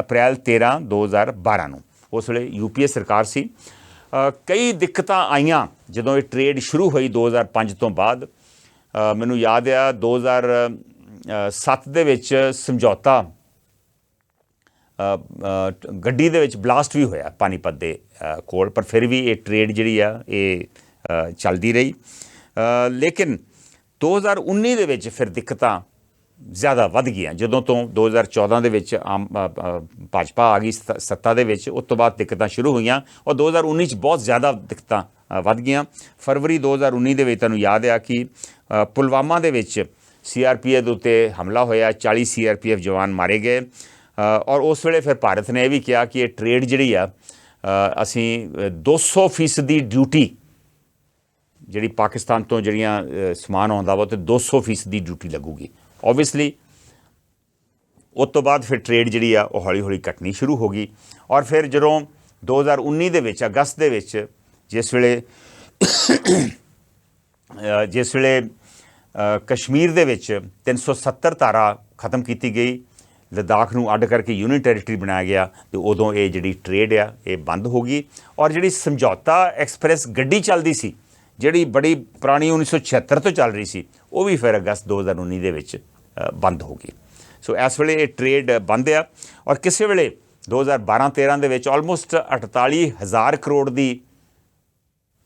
ਅਪ੍ਰੈਲ 13, 2012 ਨੂੰ, ਉਸ ਵੇਲੇ UPA ਸਰਕਾਰ ਸੀ। ਕਈ ਦਿੱਕਤਾਂ ਆਈਆਂ ਜਦੋਂ ਇਹ ਟ੍ਰੇਡ ਸ਼ੁਰੂ ਹੋਈ 2005 ਤੋਂ ਬਾਅਦ। ਮੈਨੂੰ ਯਾਦ ਆ 2007 ਦੇ ਵਿੱਚ ਸਮਝੌਤਾ, ਗੱਡੀ ਦੇ ਵਿੱਚ ਬਲਾਸਟ ਵੀ ਹੋਇਆ ਪਾਣੀਪਤ ਦੇ ਕੋਲ, ਪਰ ਫਿਰ ਵੀ ਇਹ ਟ੍ਰੇਡ ਜਿਹੜੀ ਆ ਇਹ ਚੱਲਦੀ ਰਹੀ। ਲੇਕਿਨ 2019 ਦੇ ਵਿੱਚ ਫਿਰ ਦਿੱਕਤਾਂ ਜ਼ਿਆਦਾ ਵੱਧ ਗਈਆਂ। ਜਦੋਂ ਤੋਂ 2014 ਦੇ ਵਿੱਚ ਭਾਜਪਾ ਆ ਗਈ ਸੱਤਾ ਦੇ ਵਿੱਚ, ਉਸ ਤੋਂ ਬਾਅਦ ਦਿੱਕਤਾਂ ਸ਼ੁਰੂ ਹੋਈਆਂ ਔਰ 2019 'ਚ ਬਹੁਤ ਜ਼ਿਆਦਾ ਦਿੱਕਤਾਂ ਵੱਧ ਗਈਆਂ। ਫਰਵਰੀ 2019 ਦੇ ਵਿੱਚ ਤੁਹਾਨੂੰ ਯਾਦ ਆ ਕਿ ਪੁਲਵਾਮਾ ਦੇ ਵਿੱਚ CRPF ਦੇ ਉੱਤੇ ਹਮਲਾ ਹੋਇਆ, 40 CRPF ਜਵਾਨ ਮਾਰੇ ਗਏ। ਔਰ ਉਸ ਵੇਲੇ ਫਿਰ ਭਾਰਤ ਨੇ ਇਹ ਵੀ ਕਿਹਾ ਕਿ ਇਹ ਟ੍ਰੇਡ ਜਿਹੜੀ ਆ ਅਸੀਂ 200% ਦੀ ਡਿਊਟੀ, ਜਿਹੜੀ ਪਾਕਿਸਤਾਨ ਤੋਂ ਜਿਹੜੀਆਂ ਸਮਾਨ ਆਉਂਦਾ ਵਾ, ਤੇ 200% ਦੀ ਡਿਊਟੀ ਲੱਗੂਗੀ। ਓਬਵੀਅਸਲੀ ਉਸ ਤੋਂ ਬਾਅਦ ਫਿਰ ਟ੍ਰੇਡ ਜਿਹੜੀ ਆ ਉਹ ਹੌਲੀ ਹੌਲੀ ਘਟਣੀ ਸ਼ੁਰੂ ਹੋ ਗਈ। ਔਰ ਫਿਰ ਜਦੋਂ 2019 ਦੇ ਵਿੱਚ ਅਗਸਤ ਦੇ ਵਿੱਚ ਜਿਸ ਵੇਲੇ ਕਸ਼ਮੀਰ ਦੇ ਵਿੱਚ 370 ਧਾਰਾ ਖਤਮ ਕੀਤੀ ਗਈ, ਲੱਦਾਖ ਨੂੰ ਅੱਡ ਕਰਕੇ ਯੂਨਿਟ ਟੈਰੀਟਰੀ ਬਣਾਇਆ ਗਿਆ, ਅਤੇ ਉਦੋਂ ਇਹ ਜਿਹੜੀ ਟ੍ਰੇਡ ਆ ਇਹ ਬੰਦ ਹੋ ਗਈ। ਔਰ ਜਿਹੜੀ ਸਮਝੌਤਾ ਐਕਸਪ੍ਰੈਸ ਗੱਡੀ ਚੱਲਦੀ ਸੀ, ਜਿਹੜੀ ਬੜੀ ਪੁਰਾਣੀ 1976 ਤੋਂ ਚੱਲ ਰਹੀ ਸੀ, ਉਹ ਵੀ ਫਿਰ ਅਗਸਤ 2019 ਦੇ ਵਿੱਚ ਬੰਦ ਹੋ ਗਈ। ਸੋ ਇਸ ਵੇਲੇ ਇਹ ਟ੍ਰੇਡ ਬੰਦ ਆ। ਔਰ ਕਿਸੇ ਵੇਲੇ 2012-13 ਦੇ ਵਿੱਚ ਆਲਮੋਸਟ 48,000 ਕਰੋੜ ਦੀ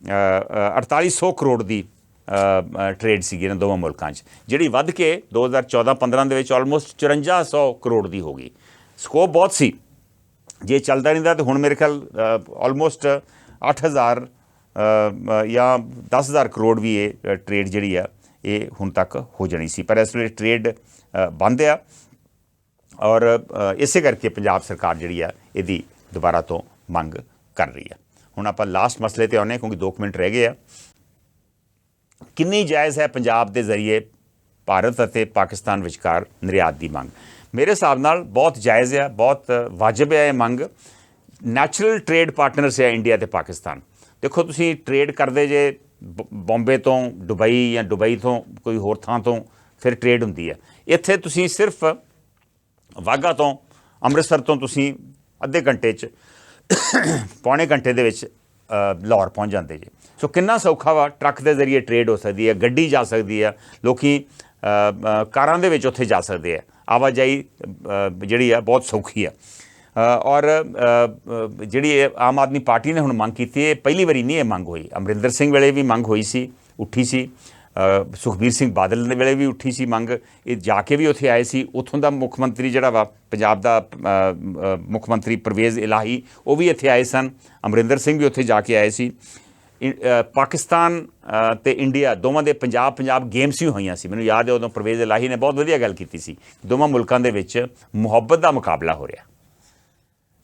4800 ਕਰੋੜ ਦੀ ਟ੍ਰੇਡ ਸੀਗੀ ਇਹਨਾਂ ਦੋਵਾਂ ਮੁਲਕਾਂ 'ਚ, ਜਿਹੜੀ ਵੱਧ ਕੇ 2014-15 ਦੇ ਵਿੱਚ ਆਲਮੋਸਟ 5400 ਕਰੋੜ ਦੀ ਹੋ ਗਈ। ਸਕੋਪ ਬਹੁਤ ਸੀ। ਜੇ ਚੱਲਦਾ ਰਹਿੰਦਾ ਤਾਂ ਹੁਣ ਮੇਰੇ ਖਿਆਲ ਆਲਮੋਸਟ 8,000 ਜਾਂ 10,000 ਕਰੋੜ ਵੀ ਇਹ ਟ੍ਰੇਡ ਜਿਹੜੀ ਆ ਇਹ ਹੁਣ ਤੱਕ ਹੋ ਜਾਣੀ ਸੀ। ਪਰ ਇਸ ਵੇਲੇ ਟ੍ਰੇਡ ਬੰਦ ਆ ਔਰ ਇਸੇ ਕਰਕੇ ਪੰਜਾਬ ਸਰਕਾਰ ਜਿਹੜੀ ਆ ਇਹਦੀ ਦੁਬਾਰਾ ਤੋਂ ਮੰਗ ਕਰ ਰਹੀ ਆ। ਹੁਣ ਆਪਾਂ ਲਾਸਟ ਮਸਲੇ 'ਤੇ ਆਉਂਦੇ ਕਿਉਂਕਿ 2 ਮਿੰਟ ਰਹਿ ਗਏ ਆ। ਕਿੰਨੀ ਜਾਇਜ਼ ਹੈ ਪੰਜਾਬ ਦੇ ਜ਼ਰੀਏ ਭਾਰਤ ਅਤੇ ਪਾਕਿਸਤਾਨ ਵਿਚਕਾਰ ਨਿਰਯਾਤ ਦੀ ਮੰਗ ਮੇਰੇ ਹਿਸਾਬ ਨਾਲ ਬਹੁਤ ਜਾਇਜ਼ ਆ, ਬਹੁਤ ਵਾਜਬ ਹੈ ਇਹ ਮੰਗ। ਨੈਚੁਰਲ ਟ੍ਰੇਡ ਪਾਰਟਨਰਸ ਹੈ ਇੰਡੀਆ ਅਤੇ ਪਾਕਿਸਤਾਨ। ਦੇਖੋ ਤੁਸੀਂ ਟ੍ਰੇਡ ਕਰਦੇ ਜੇ ਬੰਬੇ ਤੋਂ ਦੁਬਈ ਜਾਂ ਦੁਬਈ ਤੋਂ ਕੋਈ ਹੋਰ ਥਾਂ ਤੋਂ ਫਿਰ ਟ੍ਰੇਡ ਹੁੰਦੀ ਹੈ। ਇੱਥੇ ਤੁਸੀਂ ਸਿਰਫ ਵਾਘਾ ਤੋਂ ਅੰਮ੍ਰਿਤਸਰ ਤੋਂ ਤੁਸੀਂ ਅੱਧੇ ਘੰਟੇ 'ਚ ਪੌਣੇ ਘੰਟੇ ਦੇ ਵਿੱਚ ਲਾਹੌਰ ਪਹੁੰਚ ਜਾਂਦੇ ਜੇ। ਸੋ ਕਿੰਨਾ ਸੌਖਾ ਵਾ, ਟਰੱਕ ਦੇ ਜ਼ਰੀਏ ਟ੍ਰੇਡ ਹੋ ਸਕਦੀ ਹੈ, ਗੱਡੀ ਜਾ ਸਕਦੀ ਆ, ਲੋਕੀ ਕਾਰਾਂ ਦੇ ਵਿੱਚ ਉੱਥੇ ਜਾ ਸਕਦੇ ਆ। ਆਵਾਜਾਈ ਜਿਹੜੀ ਆ ਬਹੁਤ ਸੌਖੀ ਆ। ਔਰ ਜਿਹੜੀ ਇਹ ਆਮ ਆਦਮੀ ਪਾਰਟੀ ਨੇ ਹੁਣ ਮੰਗ ਕੀਤੀ ਹੈ, ਪਹਿਲੀ ਵਾਰੀ ਨਹੀਂ ਇਹ ਮੰਗ ਹੋਈ। ਅਮਰਿੰਦਰ ਸਿੰਘ ਵੇਲੇ ਵੀ ਮੰਗ ਹੋਈ ਸੀ, ਉੱਠੀ ਸੀ। ਸੁਖਬੀਰ ਸਿੰਘ ਬਾਦਲ ਦੇ ਵੇਲੇ ਵੀ ਉੱਠੀ ਸੀ ਮੰਗ। ਇਹ ਜਾ ਕੇ ਵੀ ਉੱਥੇ ਆਏ ਸੀ। ਉੱਥੋਂ ਦਾ ਮੁੱਖ ਮੰਤਰੀ ਜਿਹੜਾ ਵਾ ਪੰਜਾਬ ਦਾ ਮੁੱਖ ਮੰਤਰੀ ਪਰਵੇਜ਼ ਇਲਾਹੀ, ਉਹ ਵੀ ਇੱਥੇ ਆਏ ਸਨ। ਅਮਰਿੰਦਰ ਸਿੰਘ ਵੀ ਉੱਥੇ ਜਾ ਕੇ ਆਏ ਸੀ। ਪਾਕਿਸਤਾਨ ਅਤੇ ਇੰਡੀਆ ਦੋਵਾਂ ਦੇ ਪੰਜਾਬ ਗੇਮਸ ਵੀ ਹੋਈਆਂ ਸੀ। ਮੈਨੂੰ ਯਾਦ ਹੈ ਉਦੋਂ ਪਰਵੇਜ਼ ਇਲਾਹੀ ਨੇ ਬਹੁਤ ਵਧੀਆ ਗੱਲ ਕੀਤੀ ਸੀ। ਦੋਵਾਂ ਮੁਲਕਾਂ ਦੇ ਵਿੱਚ ਮੁਹੱਬਤ ਦਾ ਮੁਕਾਬਲਾ ਹੋ ਰਿਹਾ।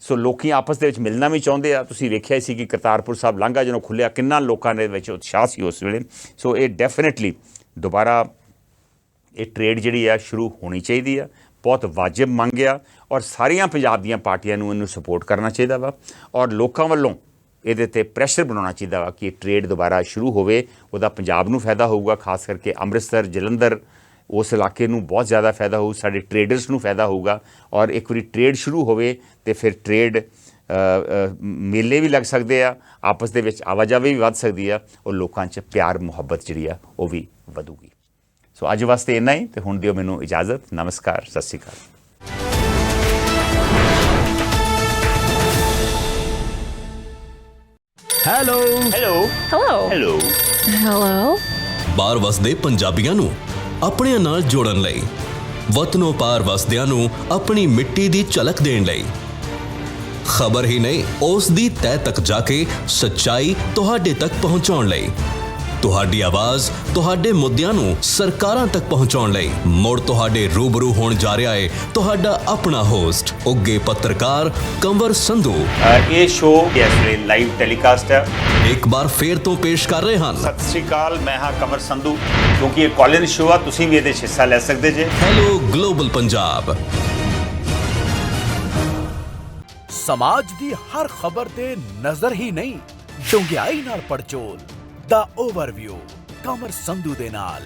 ਸੋ ਲੋਕੀ ਆਪਸ ਦੇ ਵਿੱਚ ਮਿਲਣਾ ਵੀ ਚਾਹੁੰਦੇ ਆ। ਤੁਸੀਂ ਵੇਖਿਆ ਸੀ ਕਿ ਕਰਤਾਰਪੁਰ ਸਾਹਿਬ ਲਾਂਘਾ ਜਦੋਂ ਖੁੱਲ੍ਹਿਆ, ਕਿੰਨਾ ਲੋਕਾਂ ਦੇ ਵਿੱਚ ਉਤਸ਼ਾਹ ਸੀ ਉਸ ਵੇਲੇ। ਸੋ ਇਹ ਡੈਫੀਨੇਟਲੀ ਦੁਬਾਰਾ ਇਹ ਟ੍ਰੇਡ ਜਿਹੜੀ ਆ ਸ਼ੁਰੂ ਹੋਣੀ ਚਾਹੀਦੀ ਆ। ਬਹੁਤ ਵਾਜਿਬ ਮੰਗ ਆ ਔਰ ਸਾਰੀਆਂ ਪੰਜਾਬ ਦੀਆਂ ਪਾਰਟੀਆਂ ਨੂੰ ਇਹਨੂੰ ਸਪੋਰਟ ਕਰਨਾ ਚਾਹੀਦਾ ਵਾ ਔਰ ਲੋਕਾਂ ਵੱਲੋਂ ਇਹਦੇ 'ਤੇ ਪ੍ਰੈਸ਼ਰ ਬਣਾਉਣਾ ਚਾਹੀਦਾ ਵਾ ਕਿ ਇਹ ਟ੍ਰੇਡ ਦੁਬਾਰਾ ਸ਼ੁਰੂ ਹੋਵੇ। ਉਹਦਾ ਪੰਜਾਬ ਨੂੰ ਫਾਇਦਾ ਹੋਊਗਾ, ਖਾਸ ਕਰਕੇ ਅੰਮ੍ਰਿਤਸਰ, ਜਲੰਧਰ, ਉਸ ਇਲਾਕੇ ਨੂੰ ਬਹੁਤ ਜ਼ਿਆਦਾ ਫਾਇਦਾ ਹੋਊ, ਸਾਡੇ ਟ੍ਰੇਡਰਸ ਨੂੰ ਫਾਇਦਾ ਹੋਊਗਾ। ਔਰ ਇੱਕ ਵਾਰੀ ਟ੍ਰੇਡ ਸ਼ੁਰੂ ਹੋਵੇ ਅਤੇ ਫਿਰ ਟ੍ਰੇਡ ਮੇਲੇ ਵੀ ਲੱਗ ਸਕਦੇ ਆ, ਆਪਸ ਦੇ ਵਿੱਚ ਆਵਾਜਾਈ ਵੀ ਵੱਧ ਸਕਦੀ ਆ ਔਰ ਲੋਕਾਂ 'ਚ ਪਿਆਰ ਮੁਹੱਬਤ ਜਿਹੜੀ ਆ ਉਹ ਵੀ ਵਧੂਗੀ। ਸੋ ਅੱਜ ਵਾਸਤੇ ਇੰਨਾ ਹੀ, ਅਤੇ ਹੁਣ ਦਿਓ ਮੈਨੂੰ ਇਜਾਜ਼ਤ। ਨਮਸਕਾਰ, ਸਤਿ ਸ਼੍ਰੀ ਅਕਾਲ। Hello hello Hello. Hello Hello. ਬਾਹਰ ਵਸਦੇ ਪੰਜਾਬੀਆਂ ਨੂੰ ਆਪਣਿਆਂ ਨਾਲ ਜੋੜਨ ਲਈ, ਵਤਨੋਂ ਪਾਰ ਵਸਦਿਆਂ ਨੂੰ ਆਪਣੀ ਮਿੱਟੀ ਦੀ ਝਲਕ ਦੇਣ ਲਈ, ਖਬਰ ਹੀ ਨਹੀਂ ਉਸ ਦੀ ਤਹਿ ਤੱਕ ਜਾ ਕੇ ਸੱਚਾਈ ਤੁਹਾਡੇ ਤੱਕ ਪਹੁੰਚਾਉਣ ਲਈ, ਤੁਹਾਡੀ ਆਵਾਜ਼ ਤੁਹਾਡੇ ਮੁੱਦਿਆਂ ਨੂੰ ਸਰਕਾਰਾਂ ਤੱਕ ਪਹੁੰਚਾਉਣ ਲਈ ਮੁੜ ਤੁਹਾਡੇ ਰੂਬਰੂ ਹੋਣ ਜਾ ਰਿਹਾ ਹੈ ਤੁਹਾਡਾ ਆਪਣਾ ਹੋਸਟ ਉੱਗੇ ਪੱਤਰਕਾਰ ਕੰਵਰ ਸੰਧੂ। ਇਹ ਸ਼ੋਅ ਇਸ ਵੇਲੇ ਲਾਈਵ ਟੈਲੀਕਾਸਟ ਹੈ। ਇੱਕ ਵਾਰ ਫੇਰ ਤੋਂ ਪੇਸ਼ ਕਰ ਰਹੇ ਹਨ। ਸਤਿ ਸ਼੍ਰੀ ਅਕਾਲ, ਮੈਂ ਹਾਂ ਕੰਵਰ ਸੰਧੂ। ਕਿਉਂਕਿ ਇਹ ਕਾਲ-ਇਨ ਸ਼ੋਅ ਆ, ਤੁਸੀਂ ਵੀ ਇਹਦੇ 'ਚ ਹਿੱਸਾ ਲੈ ਸਕਦੇ ਜੇ। Hello global Punjab. ਸਮਾਜ ਦੀ ਹਰ ਖਬਰ ਤੇ ਨਜ਼ਰ ਹੀ ਨਹੀਂ, ਡੂੰਘਾਈ ਨਾਲ ਪੜਚੋਲ ਦਾ ਓਵਰਵਿਊ ਕਮਰ ਸੰਧੂ ਦੇ ਨਾਲ।